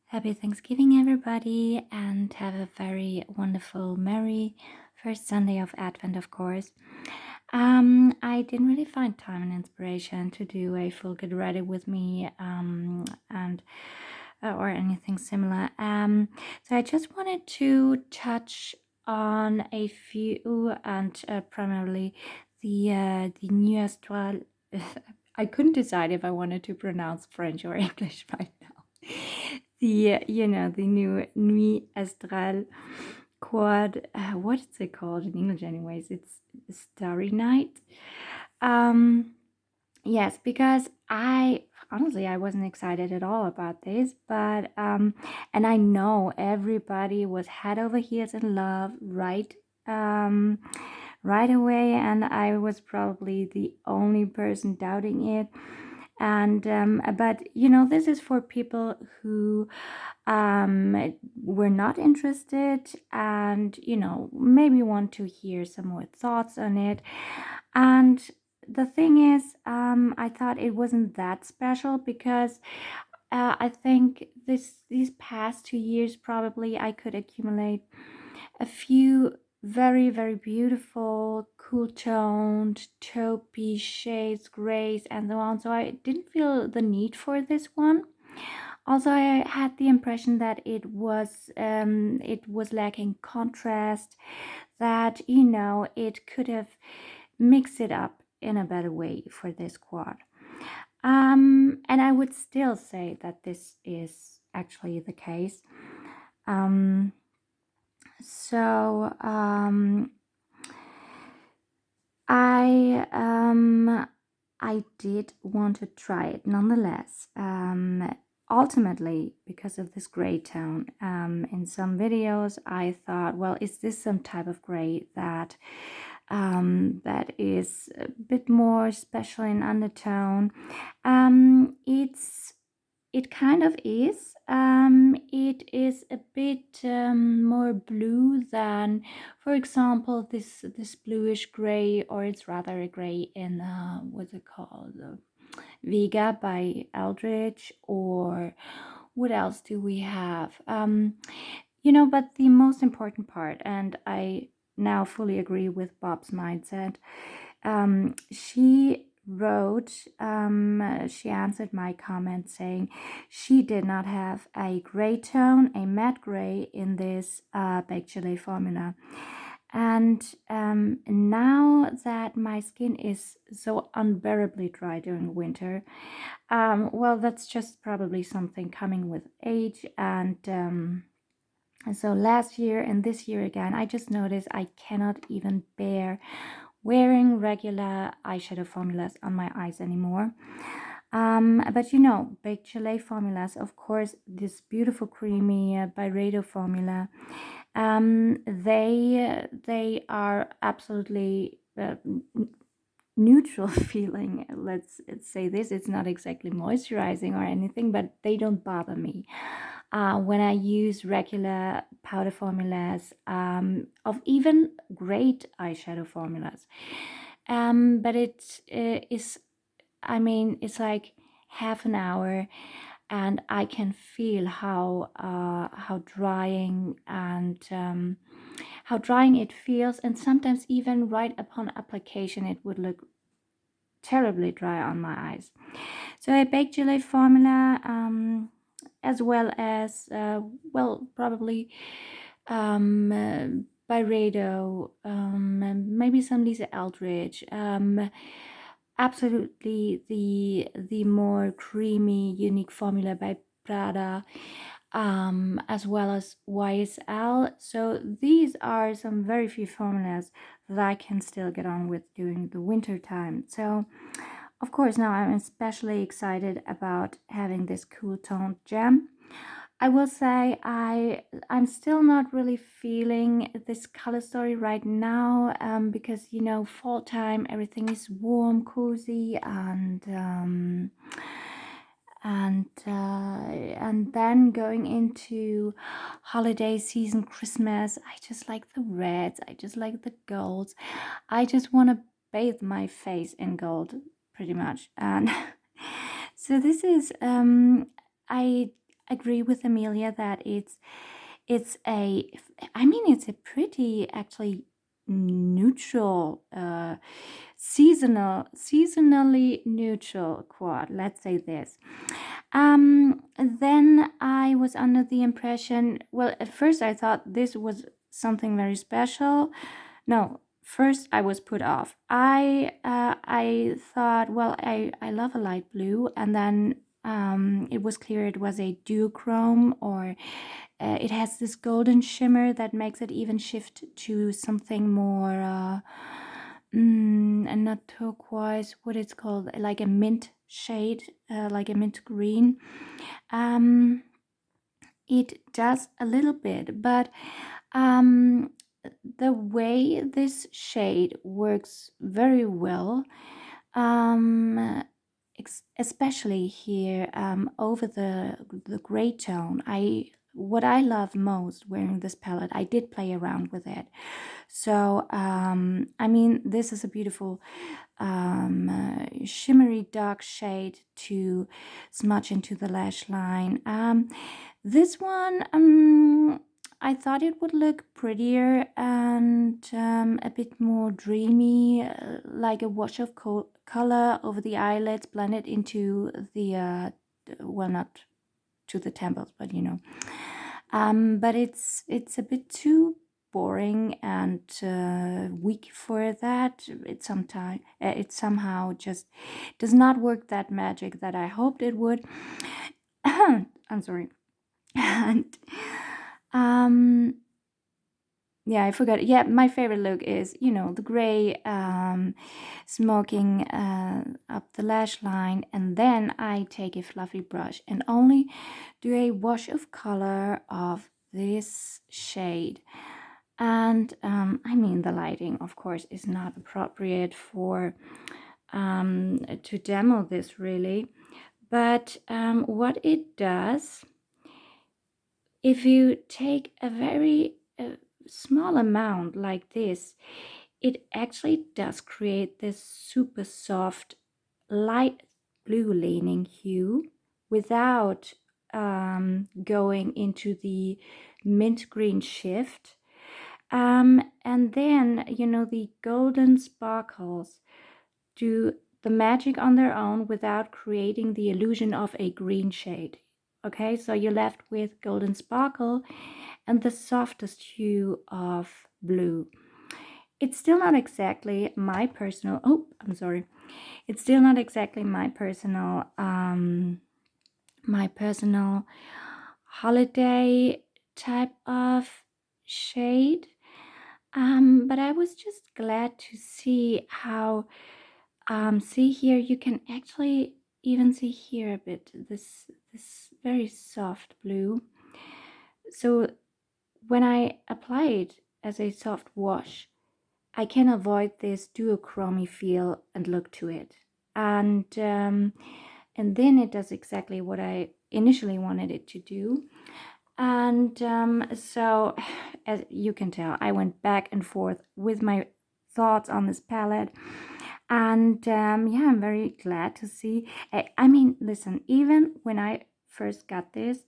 Happy Thanksgiving, everybody, and have a very wonderful, merry first Sunday of Advent, of course. I didn't really find time and inspiration to do a full get ready with me and or anything similar. So I just wanted to touch on a few and primarily the Nuit Astrale. I couldn't decide if I wanted to pronounce French or English right now. The new Nuit Astrale quad. What is it called in English, anyways? It's Starry Night. Yes, because I honestly I wasn't excited at all about this, but and I know everybody was head over heels in love um right away, and I was probably the only person doubting it. And but this is for people who were not interested and maybe want to hear some more thoughts on it. And the thing is, I thought it wasn't that special because I think these past 2 years probably I could accumulate a few very, very beautiful, cool toned, taupey shades, grays, and so on. So I didn't feel the need for this one. Also, I had the impression that it was lacking contrast. That it could have mixed it up in a better way for this quad. And I would still say that this is actually the case. Um, so I did want to try it nonetheless. Ultimately, because of this gray tone, in some videos, I thought, well, is this some type of gray that that is a bit more special in undertone? It kind of is. It is a bit more blue than, for example, this bluish gray, or it's rather a gray in what's it called, Vega by Eldridge, or what else do we have? But the most important part, and I now fully agree with Bob's mindset. She answered my comment saying she did not have a gray tone, a matte gray in this baked gelée formula. And now that my skin is so unbearably dry during winter, well, that's just probably something coming with age. And so last year and this year again, I just noticed I cannot even bear wearing regular eyeshadow formulas on my eyes anymore. But baked gelée formulas, of course, this beautiful creamy Byredo formula, they are absolutely neutral feeling. Let's say this. It's not exactly moisturizing or anything, but they don't bother me. When I use regular powder formulas of even great eyeshadow formulas. But it's like half an hour, and I can feel how drying and how drying it feels, and sometimes even right upon application it would look terribly dry on my eyes. So a baked gelée formula, as well as probably Byredo, maybe some Lisa Eldridge, absolutely the more creamy unique formula by Prada, as well as YSL. So these are some very few formulas that I can still get on with during the winter time. So of course now I'm especially excited about having this cool toned gem. I will say I'm still not really feeling this color story right now, because fall time, everything is warm, cozy, and then going into holiday season, Christmas, I just like the reds, I just like the golds, I just want to bathe my face in gold pretty much. And so this is I agree with Amelia that it's a, I mean, it's a pretty actually neutral, seasonally neutral quad. Let's say this. Then I was under the impression, well, at first I thought this was something very special. No, first I was put off. I thought, well, I love a light blue, and then it was clear it was a duochrome, or it has this golden shimmer that makes it even shift to something more, and not turquoise, what it's called, like a mint shade, like a mint green. Um, it does a little bit, but um, the way this shade works very well, um, especially here, over the gray tone. What I love most wearing this palette, I did play around with it. So I mean, this is a beautiful shimmery dark shade to smudge into the lash line. This one, I thought it would look prettier and a bit more dreamy, like a wash of color over the eyelids, blended into the, well, not to the temples, but you know. But it's a bit too boring and weak for that. It somehow just does not work that magic that I hoped it would. I'm sorry. And yeah, I forgot. Yeah, my favorite look is, you know, the gray, smoking up the lash line, and then I take a fluffy brush and only do a wash of color of this shade. And I mean, the lighting, of course, is not appropriate for to demo this really, but what it does, if you take a very small amount like this, it actually does create this super soft light blue leaning hue without going into the mint green shift. And then, you know, the golden sparkles do the magic on their own without creating the illusion of a green shade. Okay, so you're left with golden sparkle and the softest hue of blue. It's still not exactly my personal, oh, I'm sorry. It's still not exactly my personal holiday type of shade. But I was just glad to see how, see here, you can actually even see here a bit, this very soft blue. So when I apply it as a soft wash, I can avoid this duochromy feel and look to it. And then it does exactly what I initially wanted it to do. And so, as you can tell, I went back and forth with my thoughts on this palette. And yeah, I'm very glad to see. I mean, listen, even when I first got this,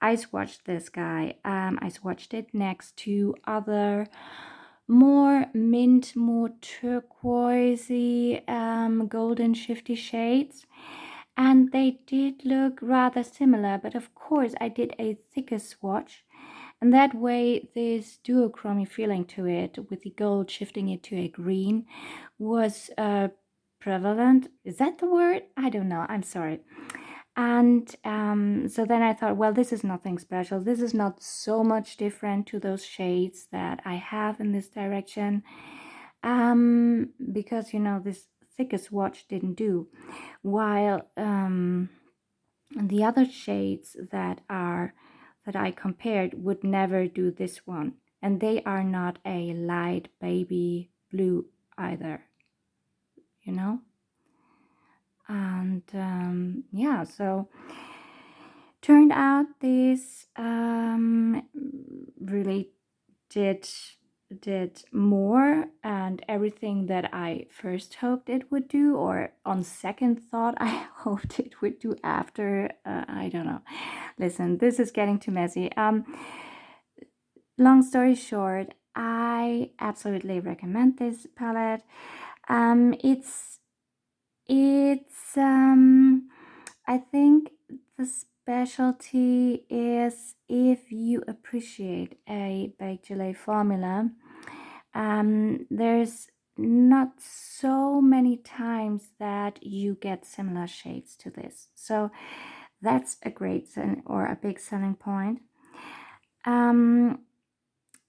I swatched this guy. I swatched it next to other more mint, more turquoisey, golden shifty shades. And they did look rather similar, but of course I did a thicker swatch. And that way this duochromy feeling to it, with the gold shifting it to a green, was prevalent. Is that the word? I don't know. I'm sorry. And so then I thought, well, this is nothing special. This is not so much different to those shades that I have in this direction. Because, you know, this thicker swatch didn't do. While the other shades that I compared would never do this one. And they are not a light baby blue either, you know? And yeah, so turned out this really did did more, and everything that I first hoped it would do, or on second thought I hoped it would do after. I don't know. Listen, this is getting too messy. Long story short, I absolutely recommend this palette. It's I think the specialty is, if you appreciate a Beaujolais formula, there's not so many times that you get similar shades to this. So that's a great or a big selling point.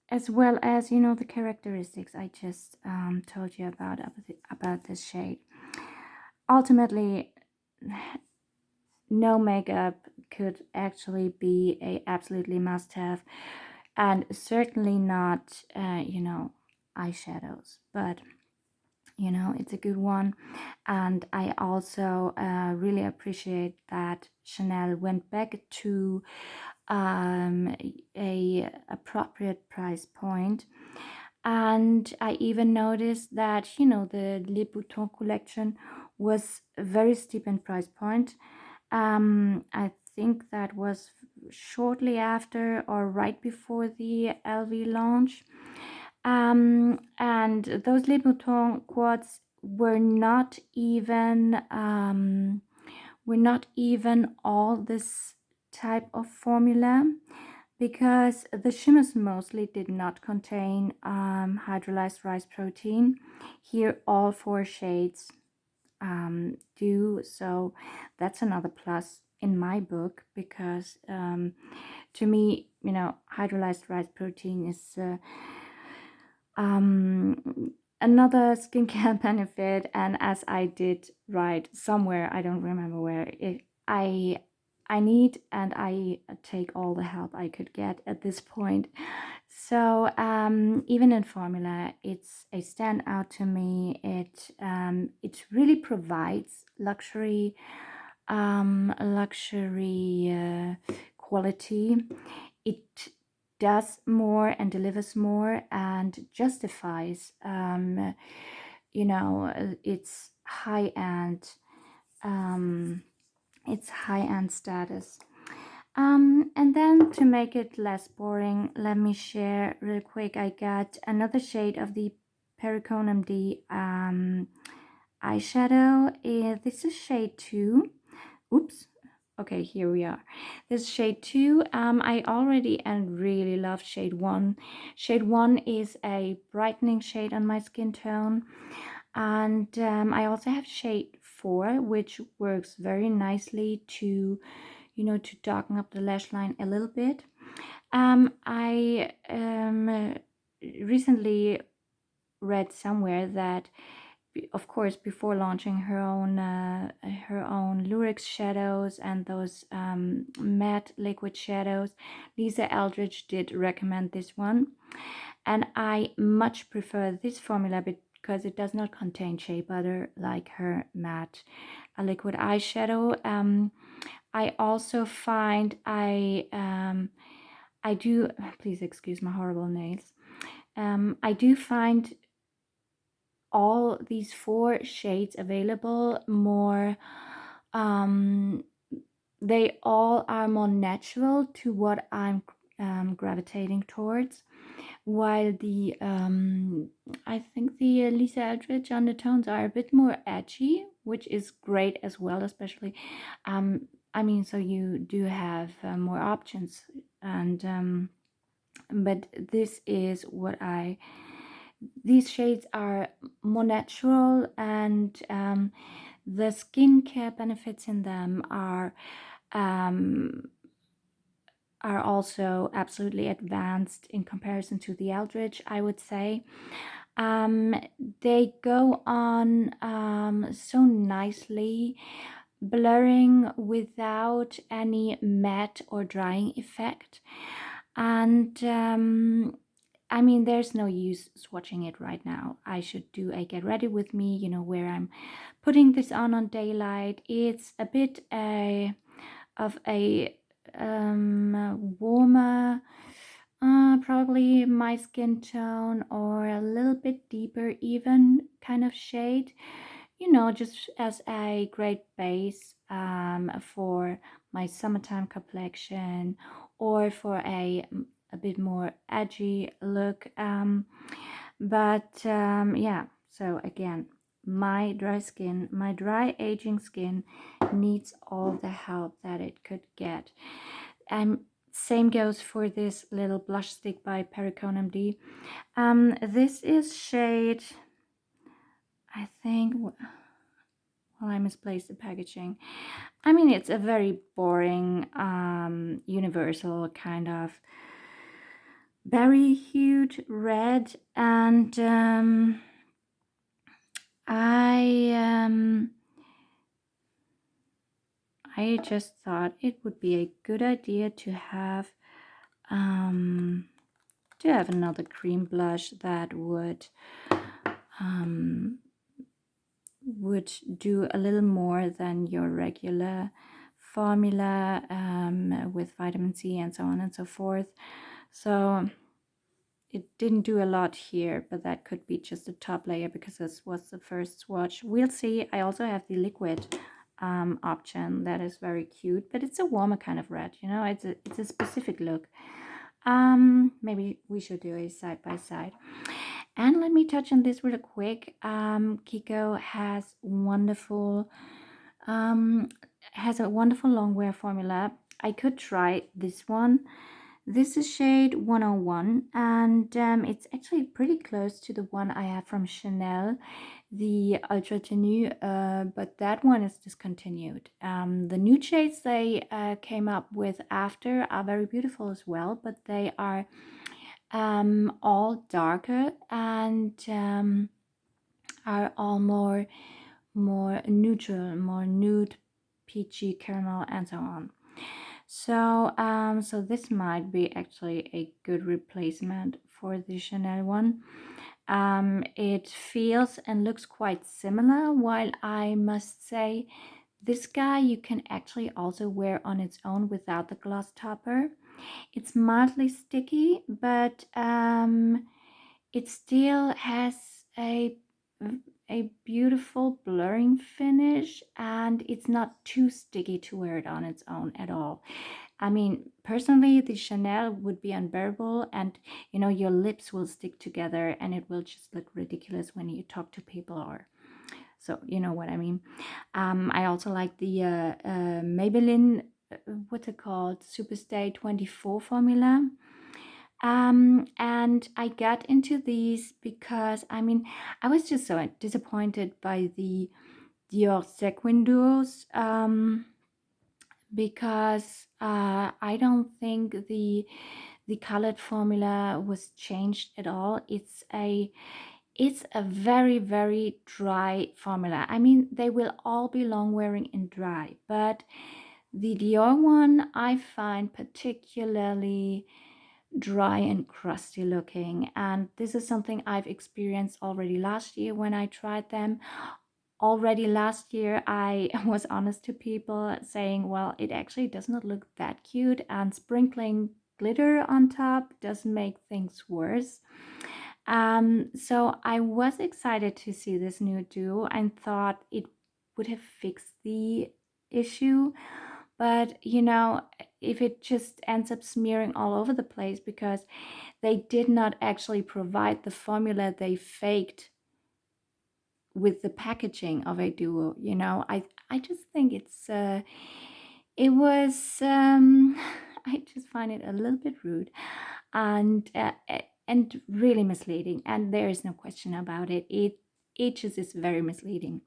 As well as, you know, the characteristics I just told you about this shade. Ultimately, no makeup could actually be a absolutely must-have, and certainly not, eyeshadows. But you know, it's a good one, and I also really appreciate that Chanel went back to a appropriate price point. And I even noticed that, you know, the Les Boutons collection was very steep in price point. I think that was shortly after or right before the LV launch. And those Les Boutons quartz were not even all this type of formula, because the shimmers mostly did not contain hydrolyzed rice protein. Here all 4 shades do, so that's another plus in my book, because to me, you know, hydrolyzed rice protein is another skincare benefit. And as I did write somewhere, I don't remember where, I need and I take all the help I could get at this point. So even in formula, it's a standout to me. It really provides luxury quality. It does more and delivers more and justifies its high-end status. And then, to make it less boring, let me share real quick. I got another shade of the Periconum D eyeshadow. This is shade 2. Oops. Okay, here we are. This is shade 2. I already and really love shade 1. Shade 1 is a brightening shade on my skin tone. And I also have shade 4, which works very nicely to, you know, to darken up the lash line a little bit. I recently read somewhere that, of course, before launching her own Lurex shadows and those matte liquid shadows, Lisa Eldridge did recommend this one, and I much prefer this formula because it does not contain shea butter like her matte liquid eyeshadow. I also find I do, please excuse my horrible nails. I do find all these 4 shades available more, they all are more natural to what I'm gravitating towards, while the I think the Lisa Eldridge undertones are a bit more edgy, which is great as well, especially I mean, so you do have more options, and but this is what these shades are more natural, and the skincare benefits in them are also absolutely advanced in comparison to the Eldridge, I would say. They go on so nicely, blurring without any matte or drying effect. And I mean, there's no use swatching it right now. I should do a get ready with me, you know, where I'm putting this on daylight. It's a bit of a warmer, probably my skin tone or a little bit deeper even kind of shade, just as a great base for my summertime complexion or for a bit more edgy look. But yeah, so again, my dry aging skin needs all the help that it could get. And same goes for this little blush stick by Periconum D. This is shade, I think, well, I misplaced the packaging. I mean, it's a very boring, universal kind of berry hued red, and I um, I just thought it would be a good idea um, to have another cream blush that um, would do a little more than your regular formula with vitamin C and so on and so forth. So it didn't do a lot here, but that could be just a top layer because this was the first swatch. We'll see. I also have the liquid option that is very cute, but it's a warmer kind of red, it's a specific look. Maybe we should do a side by side. And let me touch on this real quick. Kiko has a wonderful long wear formula. I could try this one. This is shade 101, and it's actually pretty close to the one I have from Chanel, the Ultra Tenue, but that one is discontinued. The new shades they came up with after are very beautiful as well, but they are all darker and are all more neutral, more nude, peachy, caramel, and so on. So this might be actually a good replacement for the Chanel one. It feels and looks quite similar, while I must say this guy you can actually also wear on its own without the gloss topper. It's mildly sticky, but it still has a beautiful blurring finish, and it's not too sticky to wear it on its own at all. I mean, personally, the Chanel would be unbearable, and your lips will stick together and it will just look ridiculous when you talk to people, or so you know what I mean. I also like the Maybelline, what's it called, Superstay 24 formula. And I got into these because I was just so disappointed by the Dior Sequin Duos, because I don't think the colored formula was changed at all. It's a very, very dry formula. I mean, they will all be long wearing in dry, but the Dior one I find particularly dry and crusty looking, and this is something I've experienced already last year when I tried them. Already last year I was honest to people saying, well, it actually does not look that cute, and sprinkling glitter on top does make things worse. So I was excited to see this new duo and thought it would have fixed the issue, but if it just ends up smearing all over the place because they did not actually provide the formula they faked with the packaging of a duo, I just think it was I just find it a little bit rude and really misleading, and there is no question about it. It just is very misleading.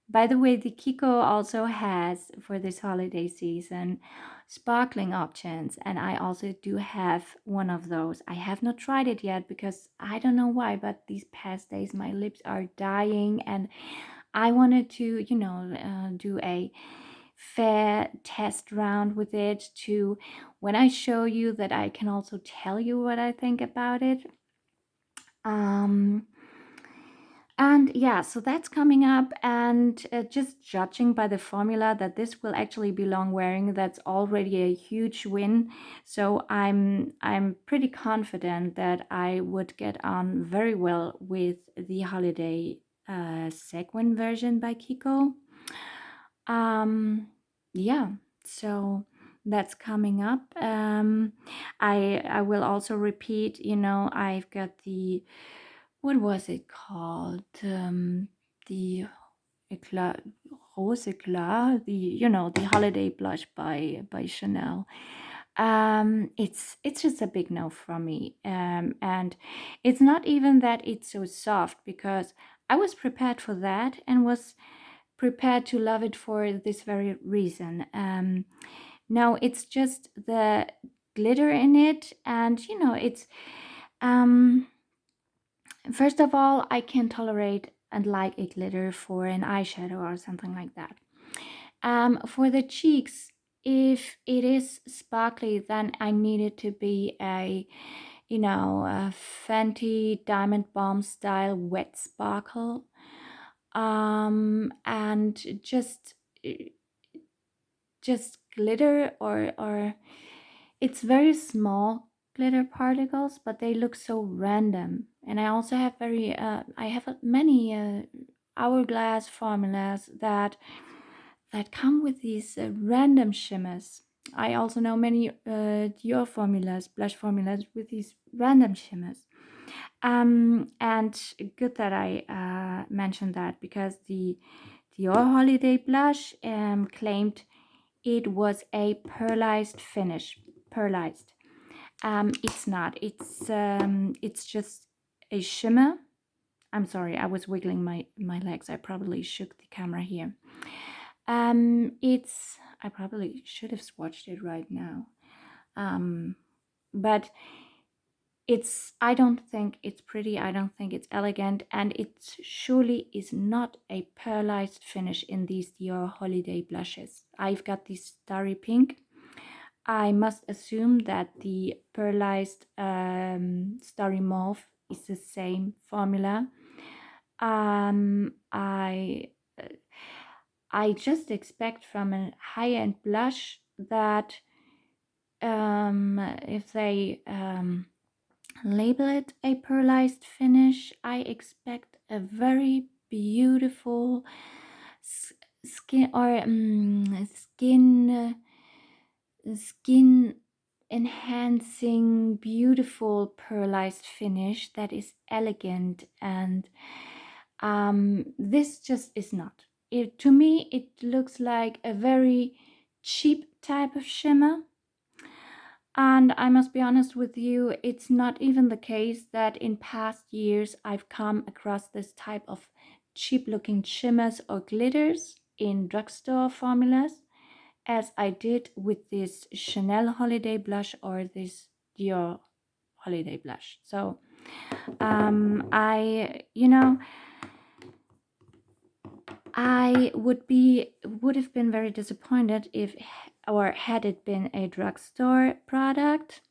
By the way, the Kiko also has, for this holiday season, sparkling options, and I also do have one of those. I have not tried it yet because I don't know why, but these past days my lips are dying, and I wanted to, do a fair test round with it, to when I show you that I can also tell you what I think about it. And yeah, so that's coming up, and just judging by the formula that this will actually be long wearing, that's already a huge win. So I'm pretty confident that I would get on very well with the holiday sequin version by Kiko. Um, yeah, so that's coming up. I will also repeat, I've got the, what was it called? The Eclat, Rose Eclat, the holiday blush by Chanel. It's just a big no from me. And it's not even that it's so soft, because I was prepared for that and was prepared to love it for this very reason. No, it's just the glitter in it, and it's um first of all, I can tolerate and like a glitter for an eyeshadow or something like that. For the cheeks, if it is sparkly, then I need it to be a Fenty Diamond Bomb style wet sparkle. And just glitter, or it's very small glitter particles, but they look so random. And I also have I have many hourglass formulas that come with these random shimmers. I also know many Dior formulas, blush formulas with these random shimmers. And good that I mentioned that, because the Dior Holiday blush claimed it was a pearlized finish. Pearlized. It's not. It's just a shimmer. I'm sorry, I was wiggling my legs. I probably shook the camera here. It's. I probably should have swatched it right now. But I don't think it's pretty, I don't think it's elegant, and it surely is not a pearlized finish in these Dior holiday blushes. I've got this starry pink. I must assume that the pearlized starry mauve is the same formula. um i I just expect from a high-end blush that if they label it a pearlized finish, I expect a very beautiful skin, or skin enhancing, beautiful pearlized finish that is elegant. And this just is not it. To me, it looks like a very cheap type of shimmer. And I must be honest with you, it's not even the case that in past years I've come across this type of cheap looking shimmers or glitters in drugstore formulas as I did with this Chanel holiday blush or this Dior holiday blush. So I would have been very disappointed if, or had it been a drugstore product.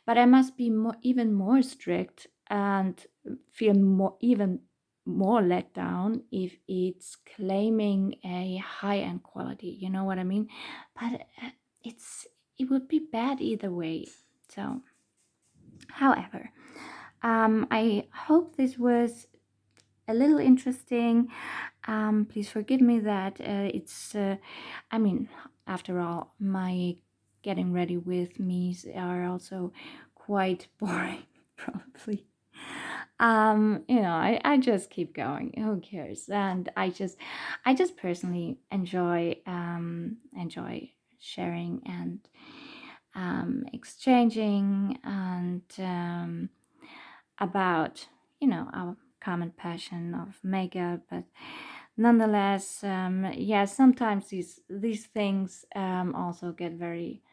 But I must be even more strict and feel even more let down if it's claiming a high-end quality. You know what I mean? But it would be bad either way. So, however, I hope this was a little interesting. Please forgive me that I mean, after all, my getting ready with me's are also quite boring, probably. I just keep going. Who cares? And I just personally enjoy sharing and exchanging and about our common passion of makeup. But nonetheless, yeah, sometimes these things also get very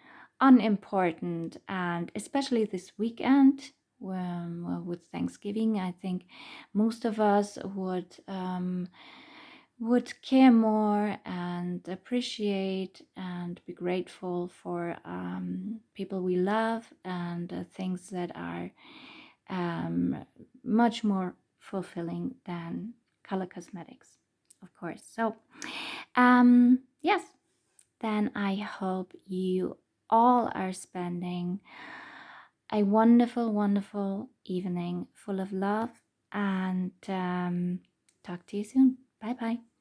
unimportant, and especially this weekend, well, with Thanksgiving, I think most of us would care more and appreciate and be grateful for people we love, and things that are much more fulfilling than color cosmetics, of course. So yes, then I hope you all are spending a wonderful, wonderful evening full of love, and talk to you soon. Bye bye.